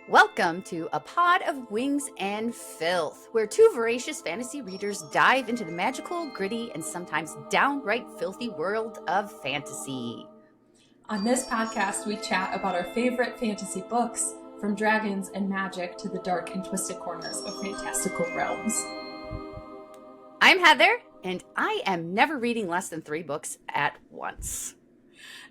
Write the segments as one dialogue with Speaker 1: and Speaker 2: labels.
Speaker 1: Welcome to A Pod of Wings and Filth, where two voracious fantasy readers dive into the magical, gritty, and sometimes downright filthy world of fantasy.
Speaker 2: On this podcast, we chat about our favorite fantasy books, from dragons and magic to the dark and twisted corners of fantastical realms.
Speaker 1: I'm Heather, and I am never reading less than 3 books at once.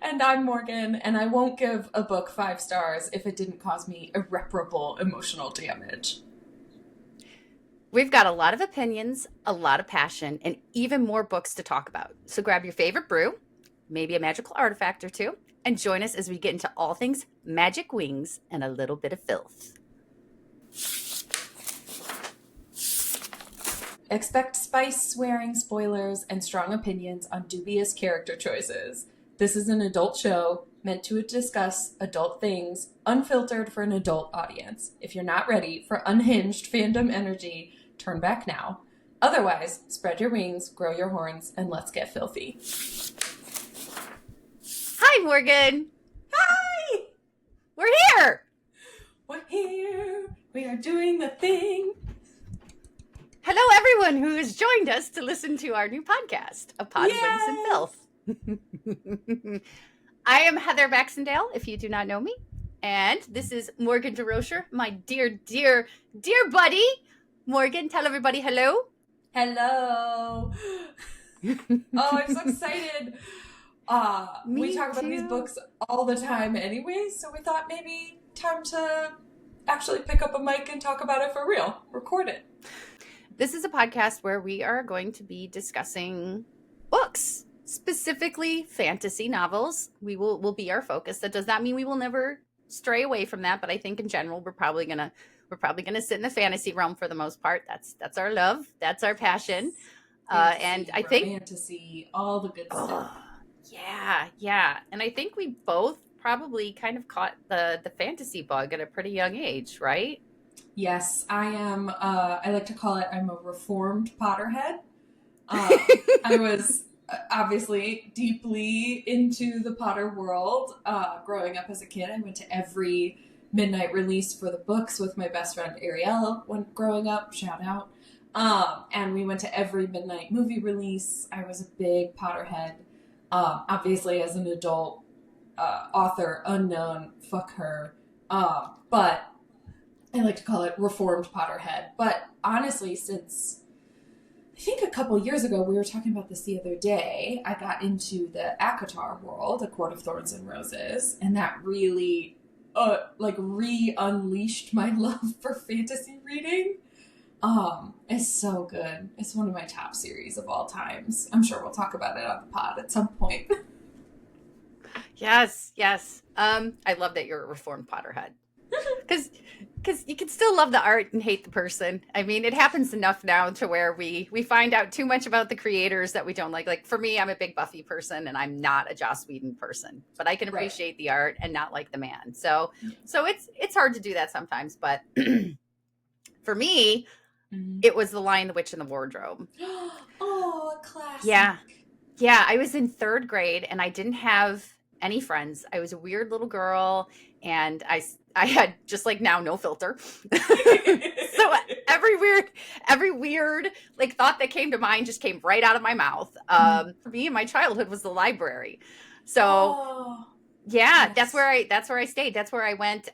Speaker 2: And I'm Morgan, and I won't give a book 5 stars if it didn't cause me irreparable emotional damage.
Speaker 1: We've got a lot of opinions, a lot of passion, and even more books to talk about. So grab your favorite brew, maybe a magical artifact or two, and join us as we get into all things magic wings and a little bit of filth.
Speaker 2: Expect spice, swearing, spoilers, and strong opinions on dubious character choices. This is an adult show meant to discuss adult things, unfiltered for an adult audience. If you're not ready for unhinged fandom energy, turn back now. Otherwise, spread your wings, grow your horns, and let's get filthy.
Speaker 1: Hi, Morgan.
Speaker 2: Hi!
Speaker 1: We're here.
Speaker 2: We're here. We are doing the thing.
Speaker 1: Hello, everyone who has joined us to listen to our new podcast, A Pod of Wings and Filth. I am Heather Baxendale, if you do not know me, and this is Morgan DeRocher, my dear, dear, dear buddy. Morgan, tell everybody hello.
Speaker 2: Hello. I'm so excited. We talk about these books all the time anyway, so we thought maybe time to actually pick up a mic and talk about it for real. Record it.
Speaker 1: This is a podcast where we are going to be discussing books. Specifically fantasy novels will be our focus. That does not mean we will never stray away from that, but I think in general we're probably gonna sit in the fantasy realm for the most part. That's our love, that's our passion.
Speaker 2: Fantasy,
Speaker 1: and I think
Speaker 2: fantasy, all the good stuff.
Speaker 1: Yeah. And I think we both probably kind of caught the fantasy bug at a pretty young age, right?
Speaker 2: Yes, I am. I like to call it, I'm a reformed Potterhead. I was obviously deeply into the Potter world. Growing up as a kid, I went to every midnight release for the books with my best friend Ariel when growing up. Shout out. And we went to every midnight movie release. I was a big Potterhead. Obviously, as an adult, author unknown, fuck her. But I like to call it reformed Potterhead. But honestly, since I think a couple years ago, we were talking about this the other day, I got into the ACOTAR world, A Court of Thorns and Roses, and that really, re-unleashed my love for fantasy reading. It's so good. It's one of my top series of all times. I'm sure we'll talk about it on the pod at some point.
Speaker 1: Yes. I love that you're a reformed Potterhead. Because you can still love the art and hate the person. I mean, it happens enough now to where we find out too much about the creators that we don't like. Like for me, I'm a big Buffy person and I'm not a Joss Whedon person, but I can appreciate the art and not like the man. So it's hard to do that sometimes. But for me, it was The Lion, the Witch, and the Wardrobe.
Speaker 2: Oh, a classic.
Speaker 1: Yeah. I was in 3rd grade and I didn't have any friends. I was a weird little girl and I had, just like now, no filter. So every weird like thought that came to mind just came right out of my mouth. For me, my childhood was the library. So yes. that's where I stayed. That's where I went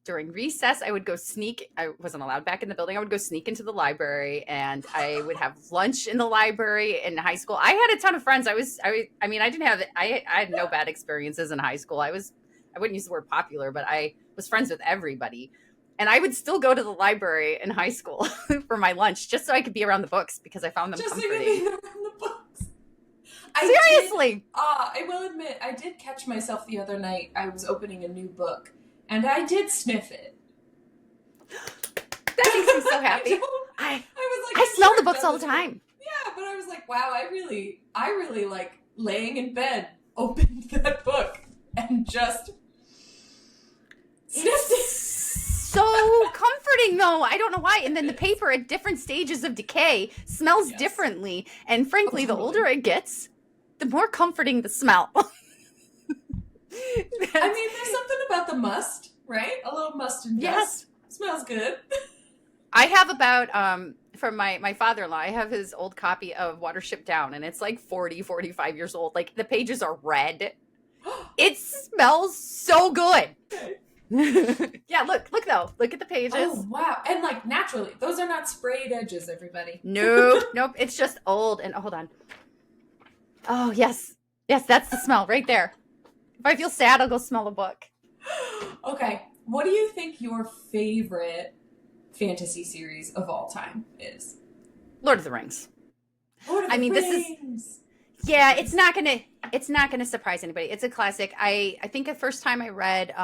Speaker 1: during recess. I would go sneak. I wasn't allowed back in the building. I would go sneak into the library and I would have lunch in the library in high school. I had a ton of friends. I had no bad experiences in high school. I wouldn't use the word popular, but I was friends with everybody. And I would still go to the library in high school for my lunch just so I could be around the books because I found them comforting.
Speaker 2: Just so you could be around the books.
Speaker 1: Seriously.
Speaker 2: I will admit, I did catch myself the other night. I was opening a new book, and I did sniff it.
Speaker 1: That makes me so happy. I smell the books all the time.
Speaker 2: Yeah, but I was like, wow, I really like laying in bed, opened that book, and just sniffed it.
Speaker 1: So comforting though. I don't know why. And then the paper at different stages of decay smells differently. And frankly, the older it gets, the more comforting the smell.
Speaker 2: I mean, there's something about the must, right? A little must and
Speaker 1: Yes.
Speaker 2: dust. Smells good.
Speaker 1: I have about from my father-in-law, I have his old copy of Watership Down, and it's like 45 years old. Like the pages are red. It smells so good.
Speaker 2: Okay.
Speaker 1: Yeah, look though. Look at the pages.
Speaker 2: Oh, wow. And like naturally, those are not sprayed edges, everybody.
Speaker 1: Nope. It's just old. And hold on. Oh, yes. Yes, that's the smell right there. If I feel sad, I'll go smell a book.
Speaker 2: Okay. What do you think your favorite fantasy series of all time is?
Speaker 1: Lord of the Rings.
Speaker 2: Lord of the Rings.
Speaker 1: This is it's not gonna surprise anybody. It's a classic. I think the first time I read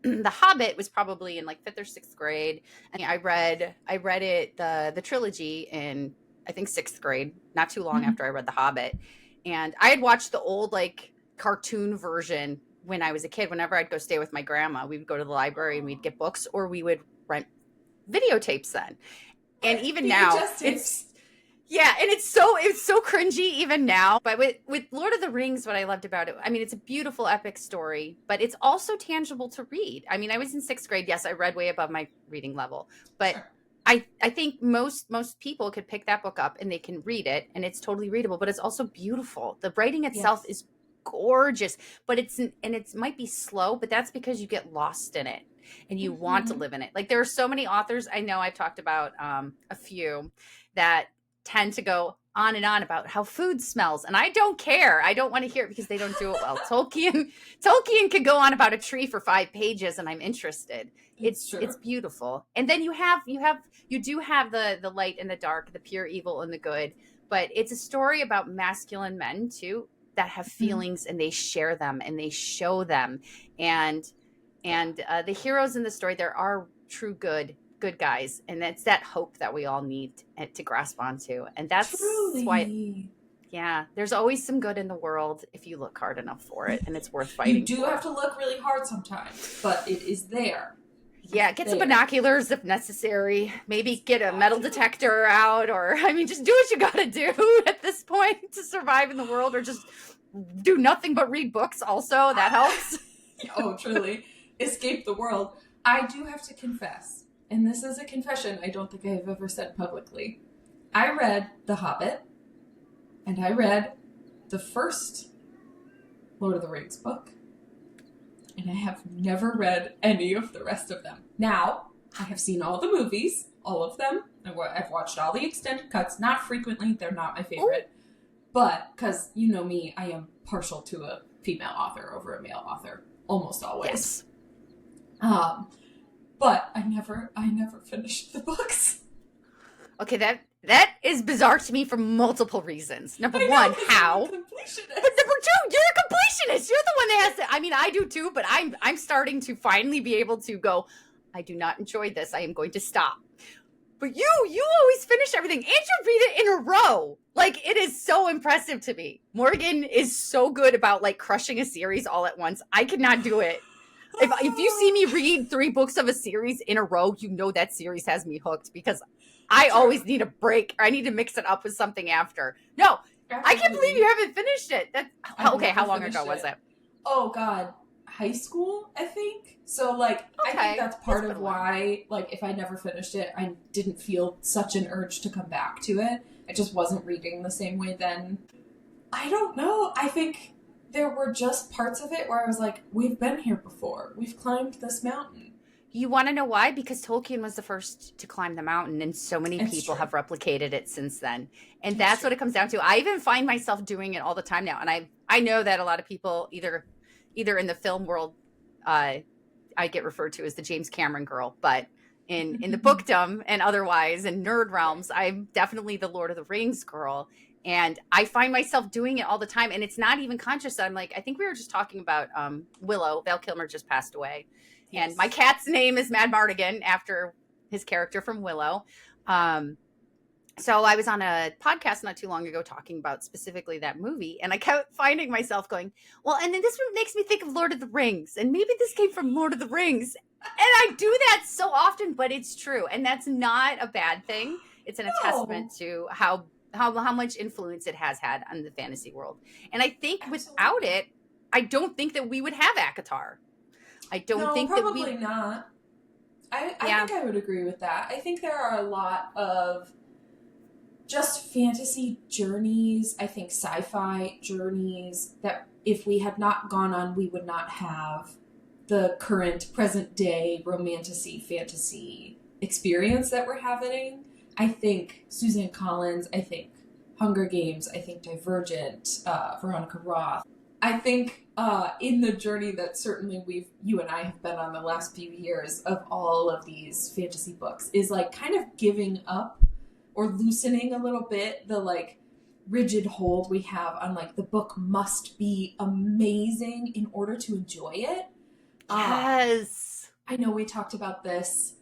Speaker 1: The Hobbit was probably in like 5th or 6th grade. I mean, I read it the trilogy in I think 6th grade, not too long after I read The Hobbit. And I had watched the old like cartoon version when I was a kid. Whenever I'd go stay with my grandma, we would go to the library and we'd get books, or we would rent videotapes then. And even now, it's so cringy even now. But with Lord of the Rings, what I loved about it, I mean, it's a beautiful epic story, but it's also tangible to read. I mean, I was in 6th grade. Yes, I read way above my reading level, but
Speaker 2: Sure.
Speaker 1: I think most people could pick that book up and they can read it, and it's totally readable, but it's also beautiful. The writing itself is gorgeous, but it might be slow, but that's because you get lost in it and you want to live in it. Like there are so many authors I know, I've talked about a few that tend to go on and on about how food smells, and I don't care. I don't want to hear it because they don't do it well. Tolkien could go on about a tree for 5 pages and I'm interested. It's beautiful. And then you do have the light and the dark, the pure evil and the good, but it's a story about masculine men too that have feelings and they share them and they show them. And the heroes in the story, there are true good guys, and that's that hope that we all need to grasp onto. And that's why there's always some good in the world if you look hard enough for it, and it's worth fighting.
Speaker 2: You do have to look really hard sometimes, but it is there.
Speaker 1: Yeah, get some binoculars if necessary. Maybe get a metal detector out, or I mean, just do what you gotta do at this point to survive in the world, or just do nothing but read books. Also, that helps.
Speaker 2: Oh, truly. Escape the world. I do have to confess, and this is a confession I don't think I have ever said publicly. I read The Hobbit, and I read the first Lord of the Rings book, and I have never read any of the rest of them. Now, I have seen all the movies, all of them. I've watched all the extended cuts, not frequently, they're not my favorite. But, because you know me, I am partial to a female author over a male author, almost always.
Speaker 1: Yes.
Speaker 2: But I never finished the books.
Speaker 1: Okay, that is bizarre to me for multiple reasons. Number one, how?
Speaker 2: But number
Speaker 1: two, you're a completionist. You're the one that has to. I mean, I do too, but I'm starting to finally be able to go, I do not enjoy this. I am going to stop. But you always finish everything, and you read it in a row. Like, it is so impressive to me. Morgan is so good about like crushing a series all at once. I could not do it. If you see me read 3 books of a series in a row, you know that series has me hooked, because I always need a break, or I need to mix it up with something after. No, absolutely. I can't believe you haven't finished it. Okay, how long ago was that?
Speaker 2: Oh, God. High school, I think. So, like, I think that's part of why, like, if I never finished it, I didn't feel such an urge to come back to it. I just wasn't reading the same way then. I don't know. I think there were just parts of it where I was like, we've been here before. We've climbed this mountain.
Speaker 1: You want to know why? Because Tolkien was the first to climb the mountain, and so many people have replicated it since then. And that's what it comes down to. I even find myself doing it all the time now. And I know that a lot of people, either in the film world, I get referred to as the James Cameron girl, but in the bookdom and otherwise in nerd realms, I'm definitely the Lord of the Rings girl. And I find myself doing it all the time. And it's not even conscious. I'm like, I think we were just talking about Willow. Val Kilmer just passed away. Yes. And my cat's name is Mad Mardigan, after his character from Willow. So I was on a podcast not too long ago talking about specifically that movie. And I kept finding myself going, well, and then this makes me think of Lord of the Rings. And maybe this came from Lord of the Rings. And I do that so often, but it's true. And that's not a bad thing. It's an testament to how much influence it has had on the fantasy world. And I think without it, I don't think that we would have ACOTAR. I don't
Speaker 2: No,
Speaker 1: think that
Speaker 2: probably not. I
Speaker 1: yeah.
Speaker 2: think I would agree with that. I think there are a lot of just fantasy journeys, I think sci-fi journeys that if we had not gone on, we would not have the current present day romantasy fantasy experience that we're having. I think Suzanne Collins, I think Hunger Games, I think Divergent, Veronica Roth. I think in the journey that certainly you and I have been on the last few years of all of these fantasy books is like kind of giving up or loosening a little bit the like rigid hold we have on like the book must be amazing in order to enjoy it.
Speaker 1: Yes.
Speaker 2: I know we talked about this.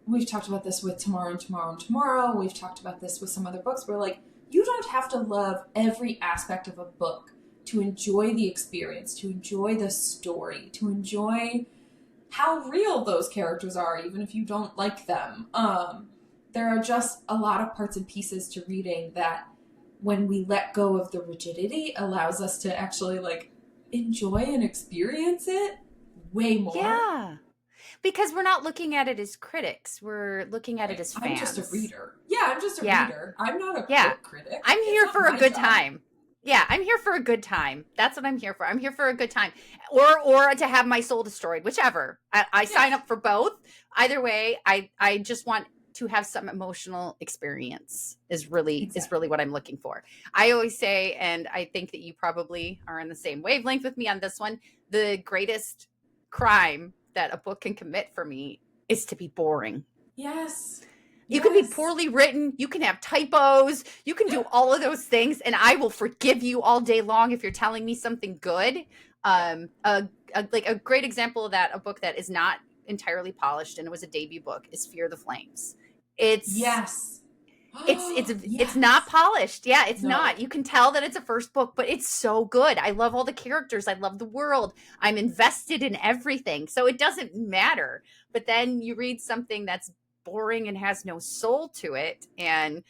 Speaker 2: We've talked about this with Tomorrow and Tomorrow and Tomorrow. We've talked about this with some other books where like you don't have to love every aspect of a book to enjoy the experience, to enjoy the story, to enjoy how real those characters are, even if you don't like them. There are just a lot of parts and pieces to reading that when we let go of the rigidity allows us to actually like enjoy and experience it way more.
Speaker 1: Yeah. Because we're not looking at it as critics. We're looking at it as fans.
Speaker 2: I'm just a reader. Yeah, I'm just a reader. I'm not a book critic.
Speaker 1: I'm here for a good time. Yeah, I'm here for a good time. That's what I'm here for. I'm here for a good time. Or to have my soul destroyed, whichever. I sign up for both. Either way, I just want to have some emotional experience is really what I'm looking for. I always say, and I think that you probably are in the same wavelength with me on this one, the greatest crime that a book can commit for me is to be boring.
Speaker 2: Yes.
Speaker 1: You can be poorly written. You can have typos. You can do all of those things, and I will forgive you all day long if you're telling me something good. Like a great example of that, a book that is not entirely polished and it was a debut book, is Fear the Flames. It's not polished. Yeah, it's not. You can tell that it's a first book, but it's so good. I love all the characters. I love the world. I'm invested in everything. So it doesn't matter. But then you read something that's boring and has no soul to it. And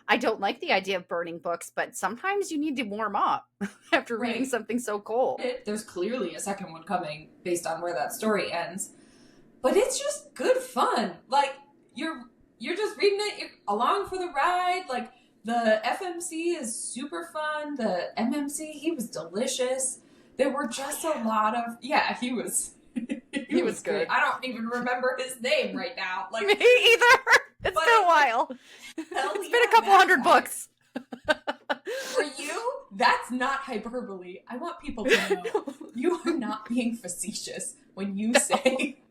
Speaker 1: I don't like the idea of burning books, but sometimes you need to warm up after reading something so cold.
Speaker 2: There's clearly a second one coming based on where that story ends. But it's just good fun. Like, you're just reading it, you're along for the ride. Like, the FMC is super fun. The MMC, he was delicious. There were just a lot of... Yeah, he was... he was good. I don't even remember his name right now. Like,
Speaker 1: me either. It's been a while. It's been a couple hundred books.
Speaker 2: For you, that's not hyperbole. I want people to know you are not being facetious when you say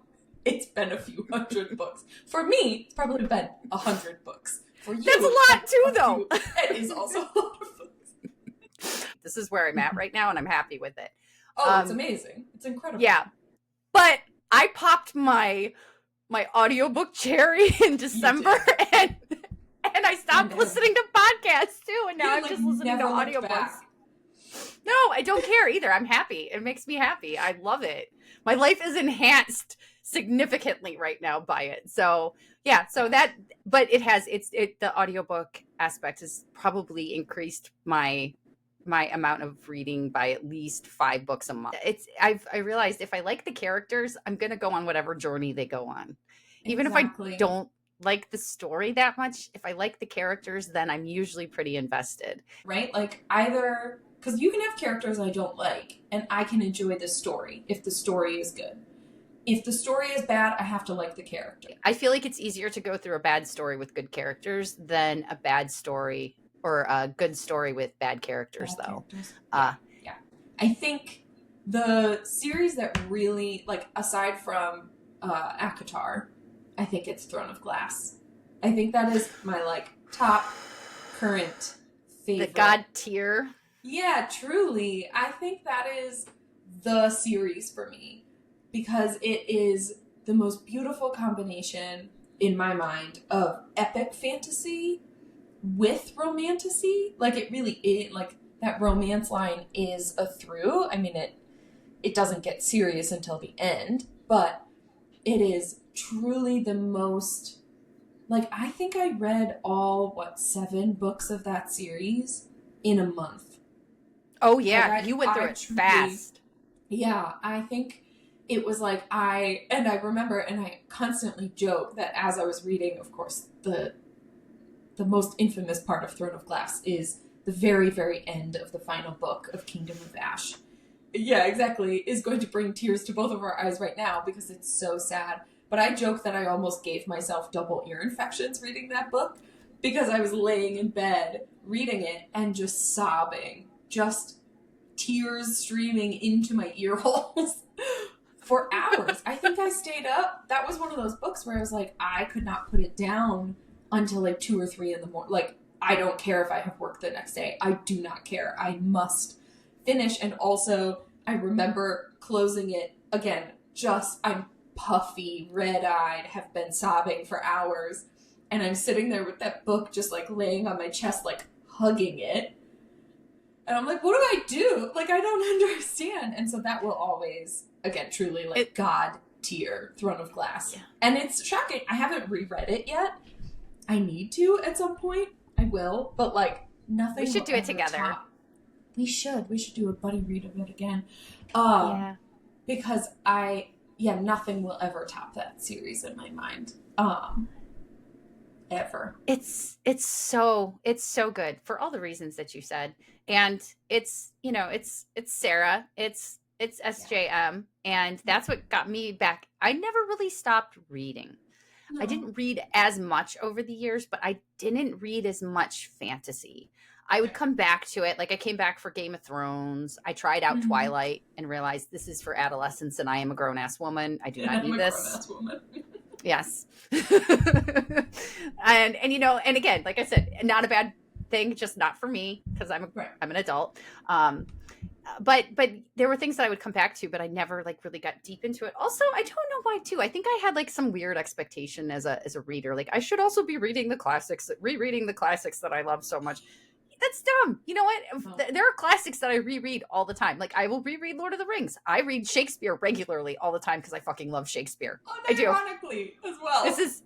Speaker 2: it's been a few hundred books. For me, it's probably been 100 books. For you,
Speaker 1: that's a lot too, though.
Speaker 2: It is also a lot of books.
Speaker 1: This is where I'm at right now, and I'm happy with it.
Speaker 2: Oh, it's amazing. It's incredible.
Speaker 1: Yeah. But I popped my audiobook cherry in December and I stopped listening to podcasts too, and now I'm just listening to audiobooks. No, I don't care either. I'm happy. It makes me happy. I love it. My life is enhanced significantly right now by it. So yeah, but the audiobook aspect has probably increased my amount of reading by at least 5 books a month. I realized if I like the characters, I'm going to go on whatever journey they go on. Even if I don't like the story that much, if I like the characters, then I'm usually pretty invested.
Speaker 2: Right? Like either, because you can have characters I don't like, and I can enjoy the story if the story is good. If the story is bad, I have to like the character.
Speaker 1: I feel like it's easier to go through a bad story with good characters than a bad story or a good story with bad characters, though.
Speaker 2: Yeah. I think the series that really, like, aside from ACOTAR, I think it's Throne of Glass. I think that is my, like, top current favorite.
Speaker 1: The god tier.
Speaker 2: Yeah, truly. I think that is the series for me because it is the most beautiful combination, in my mind, of epic fantasy with romantasy. Like, it really is, like, that romance line is a through. I mean, it doesn't get serious until the end, but it is truly the most, like, I think I read all, 7 books of that series in a month.
Speaker 1: Oh, yeah. You went through it fast.
Speaker 2: Yeah, I think it was like I remember, and I constantly joke that as I was reading, of course, the most infamous part of Throne of Glass is the very, very end of the final book of Kingdom of Ash. Yeah, exactly. Is going to bring tears to both of our eyes right now because it's so sad. But I joke that I almost gave myself double ear infections reading that book because I was laying in bed reading it and just sobbing, just tears streaming into my ear holes for hours. I think I stayed up. That was one of those books where I was like, I could not put it down until like 2 or 3 in the morning. Like, I don't care if I have work the next day. I do not care. I must finish. And also, I remember closing it again. I'm puffy, red-eyed, have been sobbing for hours, and I'm sitting there with that book just like laying on my chest, like hugging it. And I'm like, what do I do? Like, I don't understand. And so that will always, again, truly like God tier Throne of Glass.
Speaker 1: Yeah.
Speaker 2: And it's shocking. I haven't reread it yet. I need to at some point. I will. But like, nothing.
Speaker 1: We should do it together.
Speaker 2: Top. We should do a buddy read of it again.
Speaker 1: Yeah.
Speaker 2: Because nothing will ever top that series in my mind. Ever.
Speaker 1: It's so good for all the reasons that you said. And it's Sarah, it's SJM, and that's what got me back. I never really stopped reading. No. I didn't read as much over the years, but I didn't read as much fantasy. I would come back to it. Like, I came back for Game of Thrones. I tried out Twilight and realized this is for adolescents, and I am a grown-ass woman. I do not need this.
Speaker 2: Grown-ass woman.
Speaker 1: Yes. and again, like I said, not a bad thing, just not for me, because I'm an adult. But there were things that I would come back to, but I never like really got deep into it. Also, I don't know why too. I think I had like some weird expectation as a reader. Like, I should also be rereading the classics that I love so much. That's dumb. You know what? Oh. There are classics that I reread all the time. Like, I will reread Lord of the Rings. I read Shakespeare regularly all the time because I fucking love Shakespeare. I do.
Speaker 2: Ironically as well.
Speaker 1: This is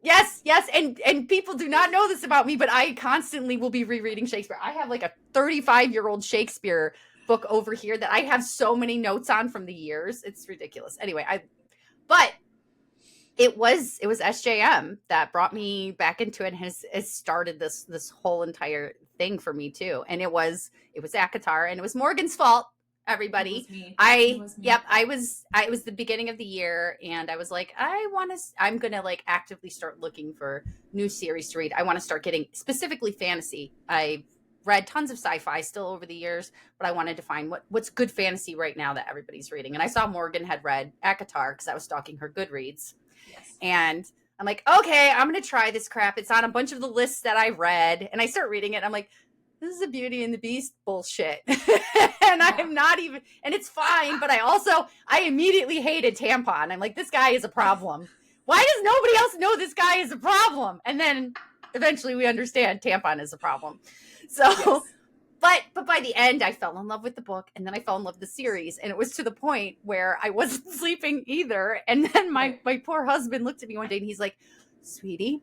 Speaker 1: yes, and people do not know this about me, but I constantly will be rereading Shakespeare. I have like a 35-year-old Shakespeare book over here that I have so many notes on from the years. It's ridiculous. Anyway, but it was SJM that brought me back into it and has started this whole entire thing for me too. And it was ACOTAR, and it was Morgan's fault, everybody.
Speaker 2: It was me.
Speaker 1: It was the beginning of the year, and I was like, I'm gonna like actively start looking for new series to read. I want to start getting specifically fantasy. I read tons of sci-fi still over the years, but I wanted to find what's good fantasy right now that everybody's reading. And I saw Morgan had read ACOTAR because I was stalking her Goodreads.
Speaker 2: Yes.
Speaker 1: And I'm like, okay, I'm going to try this crap. It's on a bunch of the lists that I read. And I start reading it. And I'm like, this is a Beauty and the Beast bullshit. And I'm not even, and it's fine. But I immediately hated Tampon. I'm like, this guy is a problem. Why does nobody else know this guy is a problem? And then eventually we understand Tampon is a problem. So, yes. But by the end, I fell in love with the book, and then I fell in love with the series, and it was to the point where I wasn't sleeping either. And then my poor husband looked at me one day, and he's like, "Sweetie,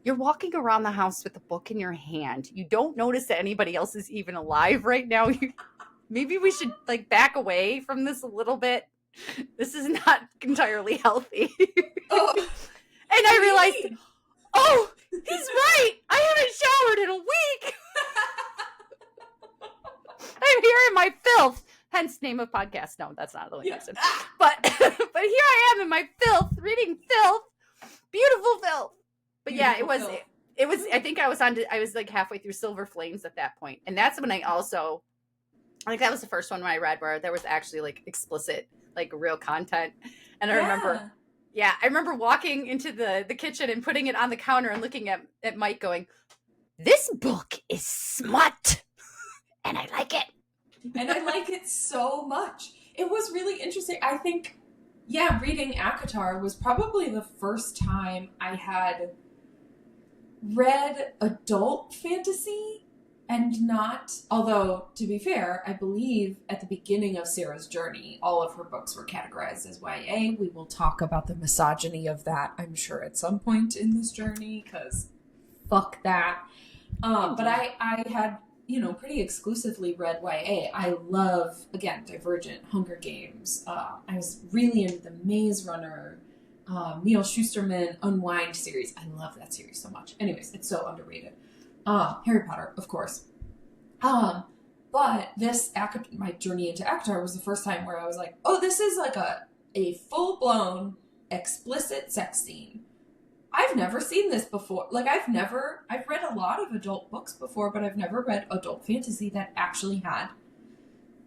Speaker 1: you're walking around the house with a book in your hand. You don't notice that anybody else is even alive right now. Maybe we should like back away from this a little bit. This is not entirely healthy."
Speaker 2: Oh,
Speaker 1: and I realized, oh, he's right. I haven't showered in a week. I'm here in my filth, hence name of podcast. No, that's not the only reason. But here I am in my filth, reading filth, beautiful filth. But beautiful it was. I think I was like halfway through Silver Flames at that point, and that's when I think that was the first one when I read where there was actually like explicit, like real content. And I remember walking into the kitchen and putting it on the counter and looking at Mike, going, "This book is smut." And I like it.
Speaker 2: And I like it so much. It was really interesting. I think, reading ACOTAR was probably the first time I had read adult fantasy and not, although, to be fair, I believe at the beginning of Sarah's journey, all of her books were categorized as YA. We will talk about the misogyny of that, I'm sure, at some point in this journey, because fuck that. But I had pretty exclusively read YA. I love, again, Divergent, Hunger Games. I was really into the Maze Runner, Neil Schusterman Unwind series. I love that series so much. Anyways, it's so underrated. Harry Potter, of course. But my journey into ACOTAR was the first time where I was like, oh, this is like a full-blown explicit sex scene. I've never seen this before. Like, I've read a lot of adult books before, but I've never read adult fantasy that actually had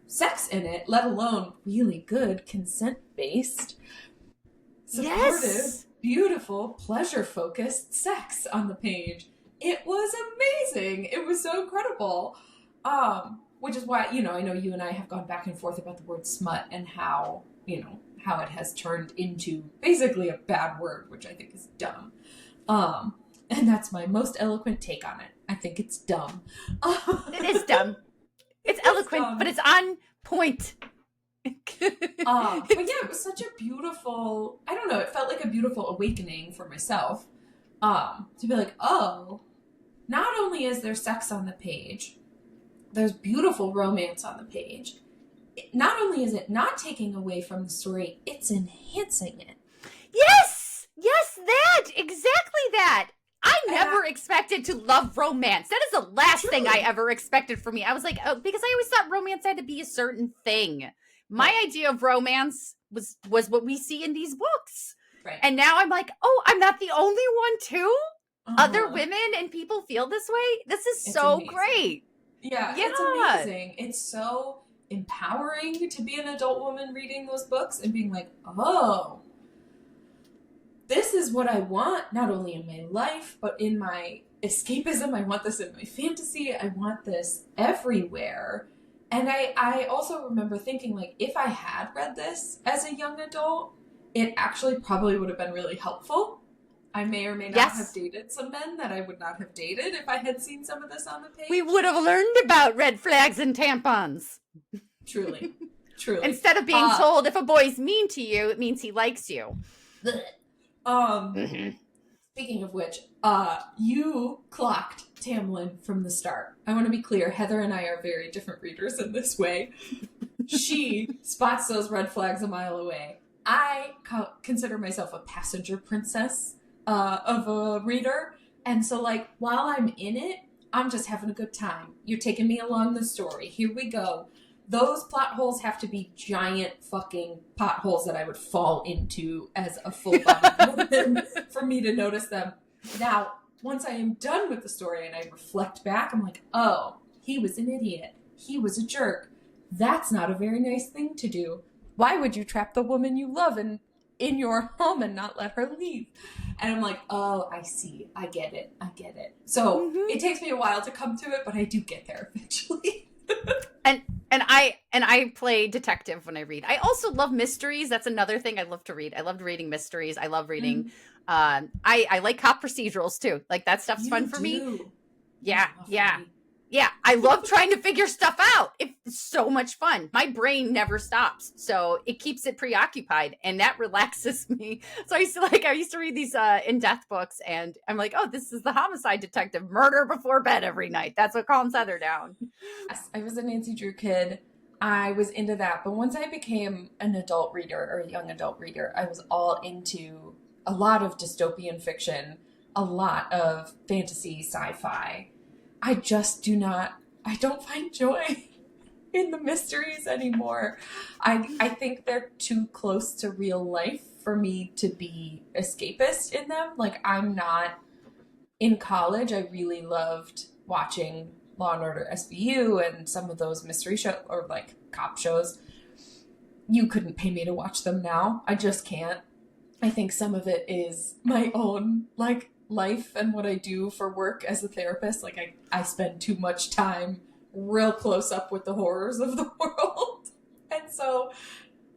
Speaker 2: sex in it, let alone really good consent-based, supportive,
Speaker 1: Yes.
Speaker 2: beautiful, pleasure-focused sex on the page. It was amazing. It was so incredible. Which is why, I know you and I have gone back and forth about the word smut and how it has turned into basically a bad word, which I think is dumb. And that's my most eloquent take on it. I think it's dumb.
Speaker 1: It is dumb. It's eloquent,
Speaker 2: dumb.
Speaker 1: but it's on point.
Speaker 2: But yeah, it was such a beautiful, I don't know, it felt like a beautiful awakening for myself. To be like, oh, not only is there sex on the page, there's beautiful romance on the page. Not only is it not taking away from the story, it's enhancing it.
Speaker 1: Yes, that, exactly that. I never expected to love romance. That is the last thing I ever expected for me. I was like, oh, because I always thought romance had to be a certain thing. My idea of romance was what we see in these books.
Speaker 2: Right.
Speaker 1: And now I'm like, oh, I'm not the only one too? Other women and people feel this way? This is so
Speaker 2: amazing.
Speaker 1: Great.
Speaker 2: Yeah, it's amazing. It's so empowering to be an adult woman reading those books and being like, oh, this is what I want, not only in my life, but in my escapism. I want this in my fantasy. I want this everywhere. And I also remember thinking, like, if I had read this as a young adult, it actually probably would have been really helpful. I may or may not have dated some men that I would not have dated if I had seen some of this on the page.
Speaker 1: We would have learned about red flags and tampons.
Speaker 2: Truly.
Speaker 1: Instead of being told if a boy's mean to you, it means he likes you.
Speaker 2: Speaking of which, you clocked Tamlin from the start. I want to be clear, Heather and I are very different readers in this way. She spots those red flags a mile away. I consider myself a passenger princess of a reader. And so, like, while I'm in it, I'm just having a good time. You're taking me along the story. Here we go. Those plot holes have to be giant fucking potholes that I would fall into as a full-bodied woman for me to notice them. Now, once I am done with the story and I reflect back, I'm like, oh, he was an idiot. He was a jerk. That's not a very nice thing to do. Why would you trap the woman you love in your home and not let her leave? And I'm like, oh, I see. I get it. So it takes me a while to come to it, but I do get there eventually.
Speaker 1: And I play detective when I read. I also love mysteries. That's another thing I love to read. I loved reading mysteries. I love reading. I like cop procedurals too. Like, that stuff's fun for me. Yeah. I love trying to figure stuff out. It's so much fun. My brain never stops, so it keeps it preoccupied, and that relaxes me. So I used to read these in-depth books, and I'm like, oh, this is the homicide detective, murder before bed every night. That's what calms Heather down.
Speaker 2: Yes, I was a Nancy Drew kid. I was into that, but once I became an adult reader or a young adult reader, I was all into a lot of dystopian fiction, a lot of fantasy, sci-fi. I don't find joy in the mysteries anymore. I think they're too close to real life for me to be escapist in them. Like, I'm not, in college, I really loved watching Law and Order SVU and some of those mystery shows or like cop shows. You couldn't pay me to watch them now. I just can't. I think some of it is my own, like, life and what I do for work as a therapist. Like, I spend too much time real close up with the horrors of the world. And so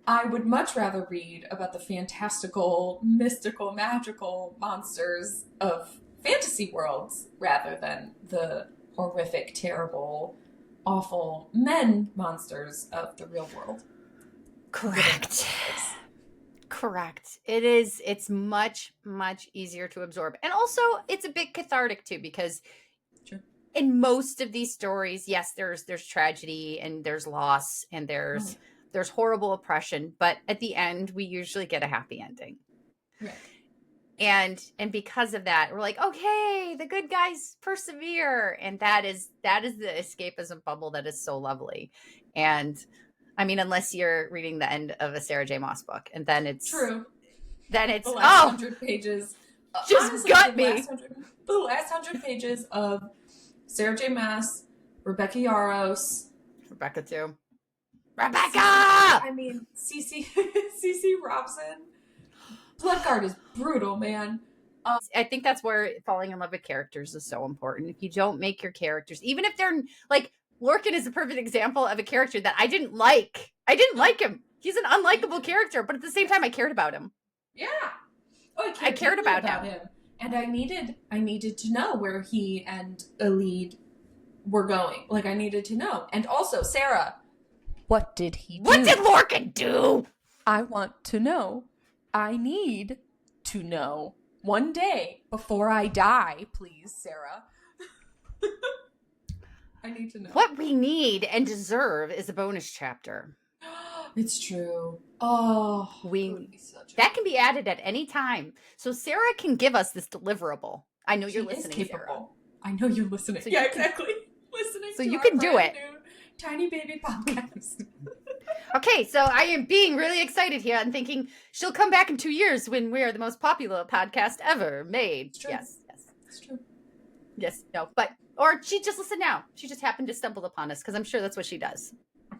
Speaker 2: I would much rather read about the fantastical, mystical, magical monsters of fantasy worlds rather than the horrific, terrible, awful men monsters of the real world.
Speaker 1: Correct. It's much, much easier to absorb. And also, it's a bit cathartic too, because in most of these stories, yes, there's tragedy and there's loss and there's horrible oppression, but at the end we usually get a happy ending.
Speaker 2: Right.
Speaker 1: And because of that, we're like, okay, the good guys persevere, and that is the escapism bubble that is so lovely. And I mean, unless you're reading the end of a Sarah J. Maas book, and then it's
Speaker 2: true.
Speaker 1: Then it's
Speaker 2: the last 100 pages.
Speaker 1: Just
Speaker 2: honestly,
Speaker 1: gut me.
Speaker 2: The last 100 pages of Sarah J. Maas, Rebecca Yarros,
Speaker 1: Rebecca too. Rebecca.
Speaker 2: I mean, Cece Robson. Bloodguard is brutal, man.
Speaker 1: I think that's where falling in love with characters is so important. If you don't make your characters, even if they're like, Lorcan is a perfect example of a character that I didn't like. I didn't like him. He's an unlikable character, but at the same time, I cared about him.
Speaker 2: Yeah. Oh,
Speaker 1: I cared about him.
Speaker 2: And I needed to know where he and Elide were going. Like, I needed to know. And also, Sarah, what did he do?
Speaker 1: What did Lorcan do?
Speaker 2: I want to know. I need to know. One day before I die, please, Sarah. I need to know.
Speaker 1: What we need and deserve is a bonus chapter.
Speaker 2: It's true. Oh,
Speaker 1: that can be added at any time. So Sarah can give us this deliverable. I know you're listening, Sarah.
Speaker 2: I know you're listening. So yeah, exactly. Listening.
Speaker 1: So you can do it.
Speaker 2: Tiny baby podcast.
Speaker 1: Okay, so I am being really excited here and thinking she'll come back in 2 years when we are the most popular podcast ever made.
Speaker 2: It's true.
Speaker 1: Yes.
Speaker 2: It's true.
Speaker 1: Yes, no, but, or she just listened now. She just happened to stumble upon us because I'm sure that's what she does.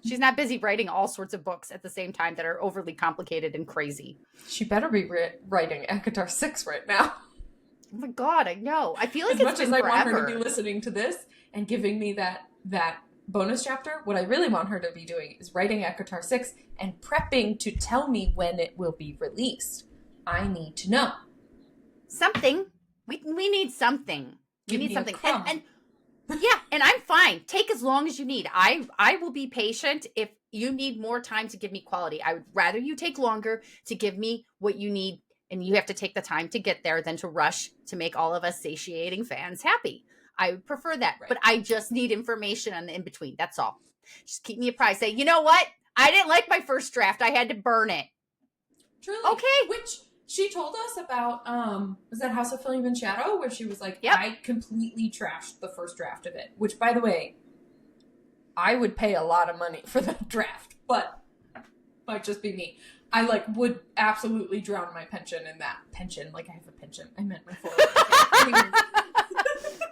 Speaker 1: She's not busy writing all sorts of books at the same time that are overly complicated and crazy.
Speaker 2: She better be writing ACOTAR 6 right now.
Speaker 1: Oh my God, I know. I feel like
Speaker 2: as much as I want her to be listening to this and giving me that bonus chapter, what I really want her to be doing is writing ACOTAR 6 and prepping to tell me when it will be released. I need to know.
Speaker 1: Something. We need something. We need something.
Speaker 2: And
Speaker 1: yeah, and I'm fine. Take as long as you need. I will be patient if you need more time to give me quality. I would rather you take longer to give me what you need, and you have to take the time to get there than to rush to make all of us satiating fans happy. I would prefer that, right. But I just need information on the in-between. That's all. Just keep me apprised. Say, you know what? I didn't like my first draft. I had to burn it.
Speaker 2: Truly.
Speaker 1: Okay.
Speaker 2: Which she told us about, was that House of Flame and Shadow? Where she was like, yep. I completely trashed the first draft of it. Which, by the way, I would pay a lot of money for that draft. But might just be me. I, would absolutely drown my pension in that. Pension. Like, I have a pension. I meant my 401k.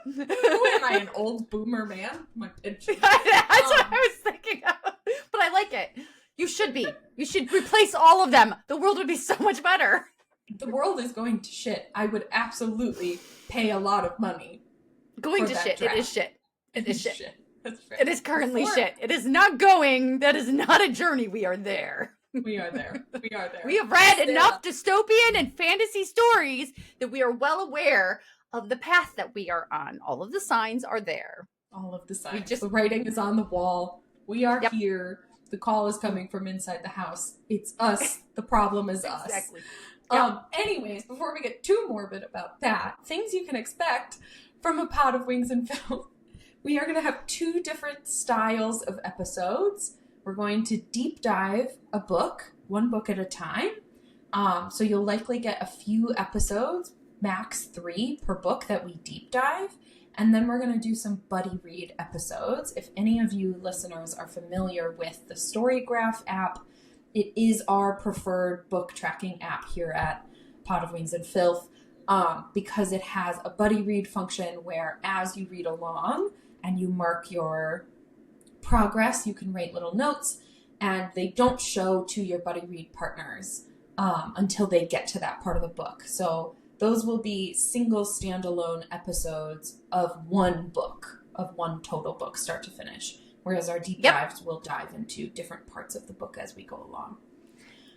Speaker 2: Who am I, an old boomer man? My pension.
Speaker 1: That's what I was thinking of. But I like it. You should be. You should replace all of them. The world would be so much better.
Speaker 2: The world is going to shit. I would absolutely pay a lot of money.
Speaker 1: Going to shit. Draft. It is shit. It is shit.
Speaker 2: That's fair.
Speaker 1: It is currently shit. It is not going. That is not a journey. We are there.
Speaker 2: We are there. We are there.
Speaker 1: We have read enough dystopian and fantasy stories that we are well aware of the path that we are on. All of the signs are there.
Speaker 2: All of the signs. The writing is on the wall. We are here. The call is coming from inside the house. It's us. The problem is us.
Speaker 1: Exactly.
Speaker 2: Anyways, before we get too morbid about that, things you can expect from A Pot of Wings and Filth. We are going to have 2 different styles of episodes. We're going to deep dive a book, 1 book at a time. So you'll likely get a few episodes, max 3 per book that we deep dive. And then we're going to do some buddy read episodes. If any of you listeners are familiar with the Storygraph app, it is our preferred book tracking app here at Pot of Wings and Filth, because it has a buddy read function where as you read along and you mark your progress, you can write little notes, and they don't show to your buddy read partners until they get to that part of the book. So those will be single standalone episodes of 1 book, of 1 total book, start to finish. Whereas our deep dives will dive into different parts of the book as we go along.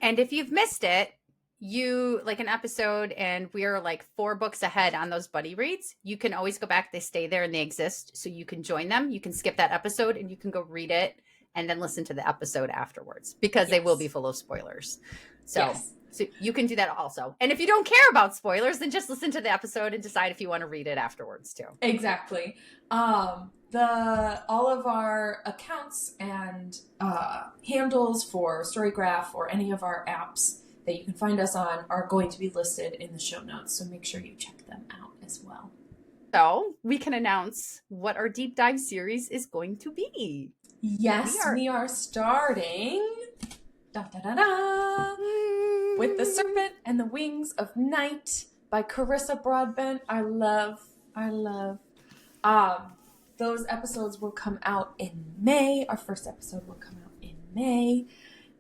Speaker 1: And if you've missed it, you like an episode and we are 4 books ahead on those buddy reads, you can always go back. They stay there and they exist. So you can join them. You can skip that episode and you can go read it and then listen to the episode afterwards because they will be full of spoilers. So So you can do that also. And if you don't care about spoilers, then just listen to the episode and decide if you want to read it afterwards too.
Speaker 2: Exactly. All of our accounts and handles for Storygraph or any of our apps that you can find us on are going to be listed in the show notes, so make sure you check them out as well.
Speaker 1: So we can announce what our deep dive series is going to be.
Speaker 2: Yes, we are starting with The Serpent and the Wings of Night by Carissa Broadbent. I love. Those episodes will come out in May. Our first episode will come out in May.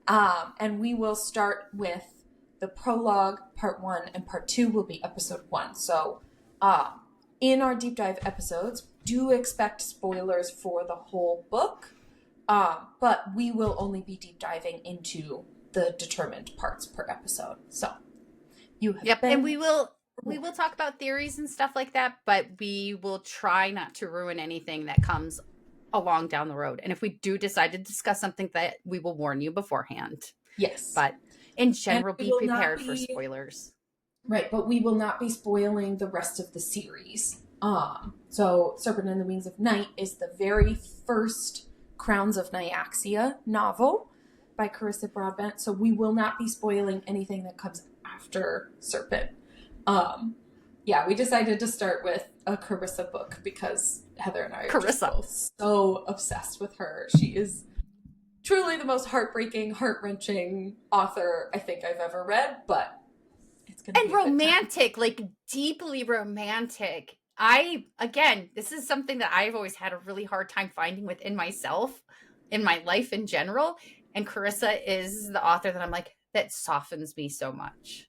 Speaker 2: And we will start with the prologue, part 1, and part 2 will be episode 1. So in our deep dive episodes, do expect spoilers for the whole book, but we will only be deep diving into the determined parts per episode. So you have
Speaker 1: and we will talk about theories and stuff like that, but we will try not to ruin anything that comes along down the road. And if we do decide to discuss something, that we will warn you beforehand.
Speaker 2: Yes.
Speaker 1: But in general, be prepared for spoilers.
Speaker 2: Right, but we will not be spoiling the rest of the series. So Serpent and the Wings of Night is the very first Crowns of Nyaxia novel by Carissa Broadbent. So we will not be spoiling anything that comes after Serpent. We decided to start with a Carissa book because Heather and I are just both so obsessed with her. She is truly the most heartbreaking, heart-wrenching author I think I've ever read, but it's gonna be
Speaker 1: romantic, like deeply romantic. This is something that I've always had a really hard time finding within myself, in my life in general. And Carissa is the author that I'm like, that softens me so much.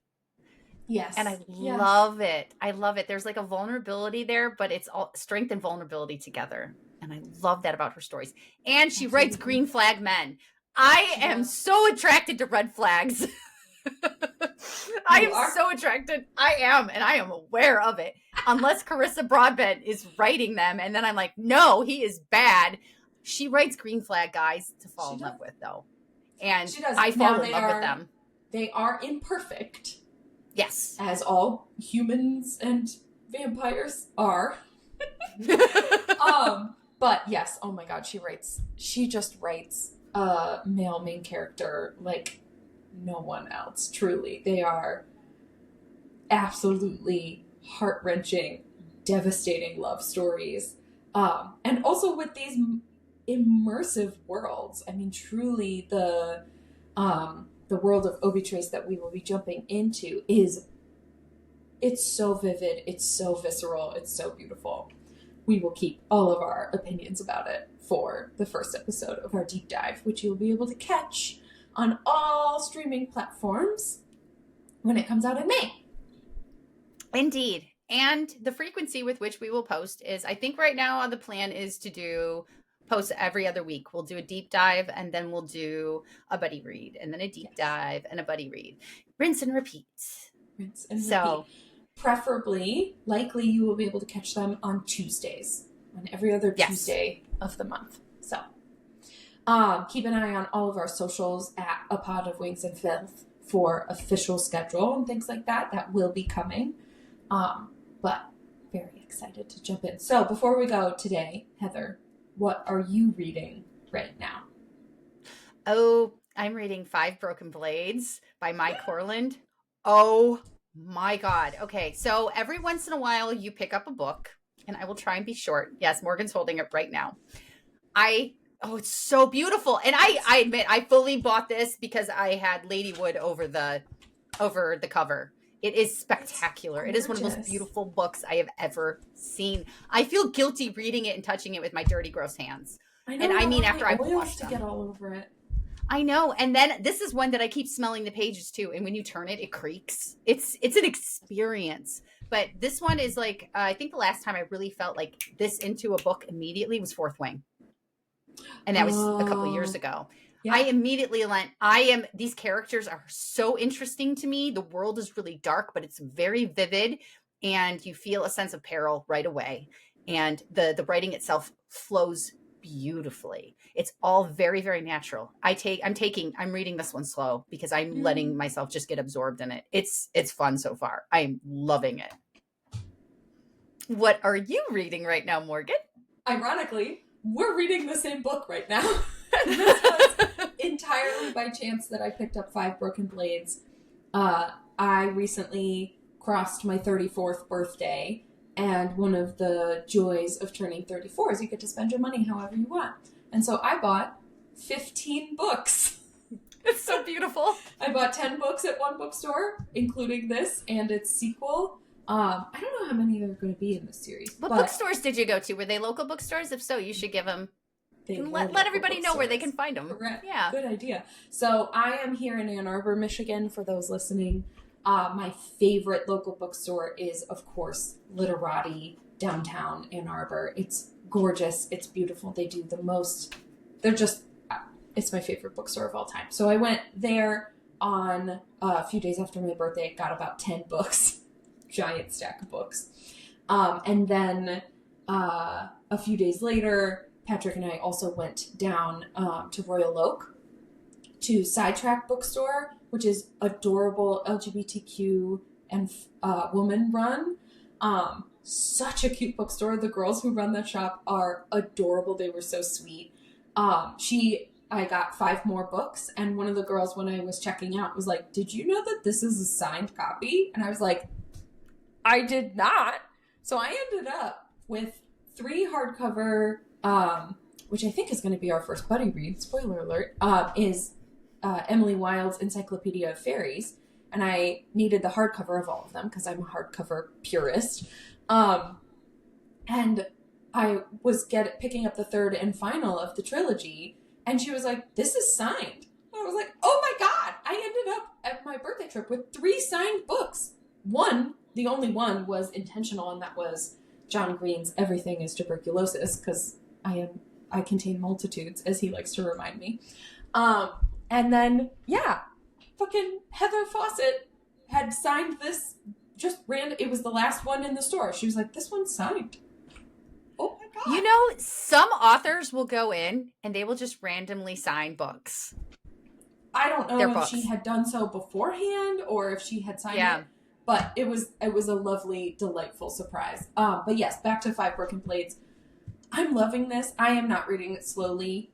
Speaker 2: Yes.
Speaker 1: And I love it. I love it. There's like a vulnerability there, but it's all strength and vulnerability together. And I love that about her stories. And she writes green flag men. I am so attracted to red flags. I am so attracted. I am, and I am aware of it. Unless Carissa Broadbent is writing them, and then I'm like, no, he is bad. She writes green flag guys to fall in love with, though. And I fall in love with them.
Speaker 2: They are imperfect.
Speaker 1: Yes.
Speaker 2: As all humans and vampires are. But yes, oh my god, she just writes a male main character like no one else, truly. They are absolutely heart-wrenching, devastating love stories. And also with these immersive worlds. I mean, truly the world of Obi-Trace that we will be jumping into it's so vivid, it's so visceral, it's so beautiful. We will keep all of our opinions about it for the first episode of our deep dive, which you'll be able to catch on all streaming platforms when it comes out in May.
Speaker 1: Indeed. And the frequency with which we will post is, I think right now the plan is to post every other week. We'll do a deep dive, and then we'll do a buddy read, and then a deep dive and a buddy read. Rinse and repeat.
Speaker 2: Repeat. Preferably, likely you will be able to catch them on Tuesdays, on every other Tuesday of the month. So keep an eye on all of our socials at A Pod of Wings and Filth for official schedule and things like that. That will be coming. But very excited to jump in. So before we go today, Heather, what are you reading right now?
Speaker 1: Oh, I'm reading 5 Broken Blades by Mai Corland. Oh my God. Okay, so every once in a while you pick up a book, and I will try and be short. Yes, Morgan's holding it right now. It's so beautiful. And I admit, I fully bought this because I had Ladywood over the cover. It is spectacular. It is one of the most beautiful books I have ever seen. I feel guilty reading it and touching it with my dirty, gross hands.
Speaker 2: I know,
Speaker 1: and I mean, after I've
Speaker 2: washed them. To get all over it.
Speaker 1: I know. And then this is one that I keep smelling the pages too. And when you turn it, it creaks. It's an experience. But this one is like, I think the last time I really felt like this into a book immediately was Fourth Wing. And that was a couple of years ago. Yeah. I immediately these characters are so interesting to me. The world is really dark, but it's very vivid. And you feel a sense of peril right away. And the writing itself flows beautifully. It's all very, very natural. I'm reading this one slow because I'm letting myself just get absorbed in it. It's fun so far. I'm loving it. What are you reading right now, Morgan?
Speaker 2: Ironically, we're reading the same book right now. This was entirely by chance that I picked up Five Broken Blades. I recently crossed my 34th birthday, and one of the joys of turning 34 is you get to spend your money however you want. And so I bought 15 books.
Speaker 1: It's so beautiful.
Speaker 2: I bought 10 books at one bookstore, including this and its sequel. I don't know how many there are going to be in this series.
Speaker 1: What bookstores did you go to? Were they local bookstores? If so, you should give them. Let everybody know where they can find them.
Speaker 2: Correct.
Speaker 1: Yeah.
Speaker 2: Good idea. So I am here in Ann Arbor, Michigan, for those listening. My favorite local bookstore is, of course, Literati, downtown Ann Arbor. It's gorgeous. It's beautiful. They do the most. It's my favorite bookstore of all time. So I went there on a few days after my birthday. Got about 10 books. Giant stack of books. And then a few days later, Patrick and I also went down to Royal Oak to Sidetrack Bookstore, which is adorable LGBTQ and woman run. Such a cute bookstore. The girls who run that shop are adorable. They were so sweet. I got 5 more books, and one of the girls, when I was checking out, was like, "Did you know that this is a signed copy?" And I was like, I did not. So I ended up with 3 hardcover, which I think is going to be our first buddy read, spoiler alert, is Emily Wilde's Encyclopedia of Fairies. And I needed the hardcover of all of them because I'm a hardcover purist. And I was picking up the 3rd and final of the trilogy. And she was like, "This is signed." And I was like, oh my God. I ended up at my birthday trip with 3 signed books. The only one was intentional, and that was John Green's Everything is Tuberculosis, because I contain multitudes, as he likes to remind me. And then, fucking Heather Fawcett had signed this it was the last one in the store. She was like, "This one's signed." Oh my God.
Speaker 1: You know, some authors will go in and they will just randomly sign books.
Speaker 2: I don't know
Speaker 1: Their
Speaker 2: if
Speaker 1: books.
Speaker 2: she had done so beforehand or if she had signed it. But it was a lovely, delightful surprise. But yes, back to Five Broken Blades. I'm loving this. I am not reading it slowly.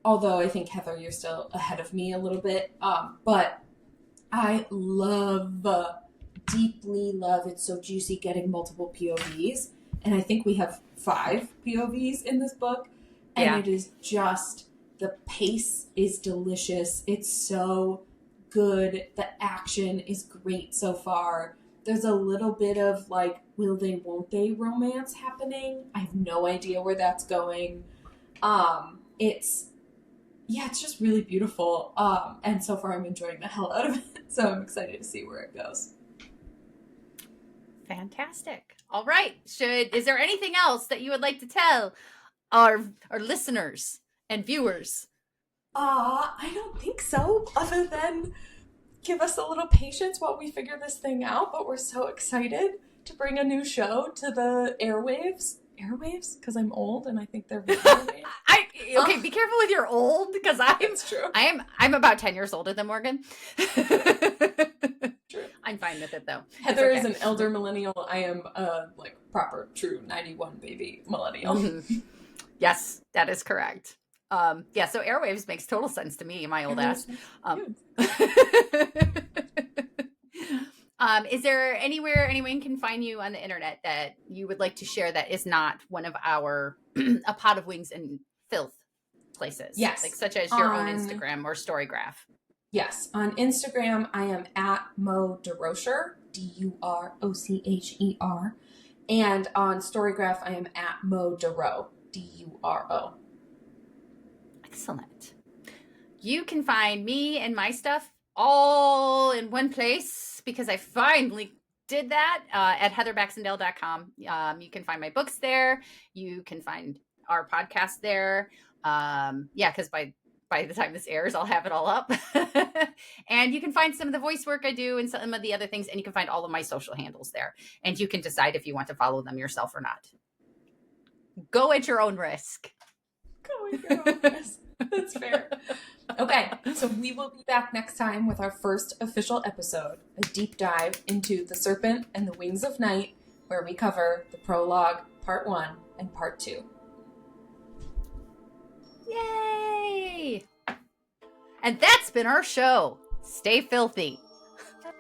Speaker 2: Although I think, Heather, you're still ahead of me a little bit. But I deeply love, it's so juicy, getting multiple POVs. And I think we have 5 POVs in this book. And it is just, the pace is delicious. It's so good. The action is great so far. There's a little bit of like, will they, won't they romance happening. I have no idea where that's going. It's just really beautiful. And so far I'm enjoying the hell out of it. So I'm excited to see where it goes.
Speaker 1: Fantastic. All right. Is there anything else that you would like to tell our listeners and viewers?
Speaker 2: I don't think so, other than give us a little patience while we figure this thing out, but we're so excited to bring a new show to the airwaves. Airwaves? Because I'm old and I think they're radio waves.
Speaker 1: Okay, be careful with your old, because
Speaker 2: That's true.
Speaker 1: I'm about 10 years older than Morgan.
Speaker 2: True.
Speaker 1: I'm fine with it though.
Speaker 2: Heather is an elder millennial. I am a proper true 91 baby millennial.
Speaker 1: Mm-hmm. Yes, that is correct. So airwaves makes total sense to me, my old ass. Is there anywhere anyone can find you on the internet that you would like to share that is not one of our A Pot of Wings and Filth places?
Speaker 2: Yes.
Speaker 1: Like such as your own Instagram or Storygraph.
Speaker 2: Yes. On Instagram, I am at Mo DeRocher, DUROCHER. And on Storygraph, I am at Mo Duro, DURO.
Speaker 1: Excellent. You can find me and my stuff all in one place because I finally did that at heatherbaxendale.com. You can find my books there. You can find our podcast there. Because by the time this airs, I'll have it all up. And you can find some of the voice work I do and some of the other things. And you can find all of my social handles there. And you can decide if you want to follow them yourself or not. Go at your own risk.
Speaker 2: Going through Ogres. That's fair. Okay, so we will be back next time with our first official episode, a deep dive into The Serpent and the Wings of Night, where we cover the prologue, part 1 and part 2.
Speaker 1: Yay! And that's been our show. Stay filthy.